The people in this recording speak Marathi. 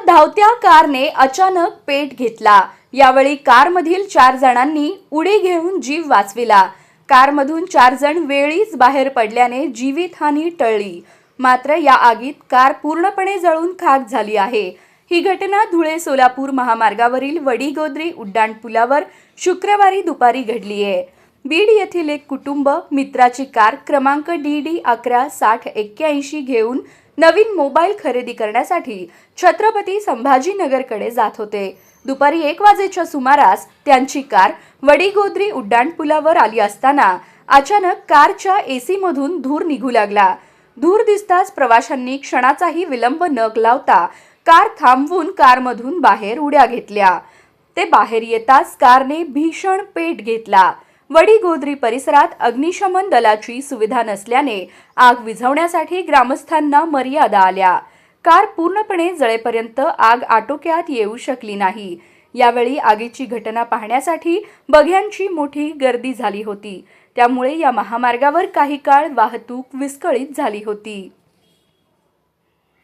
धावत्या कारने अचानक पेट घेतला। यावेळी कारमधील 4 जणांनी उडी घेऊन जीव वाचविला। कारमधून 4 जण वेळीच बाहेर पडल्याने जीवितहानी टळली। मात्र या आगीत कार पूर्णपणे जळून खाक झाली आहे। ही घटना धुळे सोलापूर महामार्गावरील वडीगोद्री उड्डाणपुलावर शुक्रवारी दुपारी घडली आहे। बीड येथील एक कुटुंब मित्राची कार क्रमांक DD 116081 घेऊन नवीन मोबाईल खरेदी करण्यासाठी छत्रपती संभाजीनगरकडे जात होते। दुपारी 1 वाजेच्या सुमारास त्यांची कार वडीगोद्री उड्डाणपुलावर आली असताना अचानक कारच्या AC मधून धूर निघू लागला। धूर दिसताच प्रवाशांनी क्षणाचाही विलंब न लावता कार थांबवून कारमधून बाहेर उड्या घेतल्या। ते बाहेर येताच कारने भीषण पेट घेतला। वडीगोद्री परिसरात अग्निशमन दलाची सुविधा नसल्याने आग विझवण्यासाठी ग्रामस्थांना मर्यादा आल्या। कार पूर्णपणे जळेपर्यंत आग आटोक्यात येऊ शकली नाही। यावेळी आगीची घटना पाहण्यासाठी बघ्यांची मोठी गर्दी झाली होती। त्यामुळे या महामार्गावर काही काळ वाहतूक विस्कळीत झाली होती।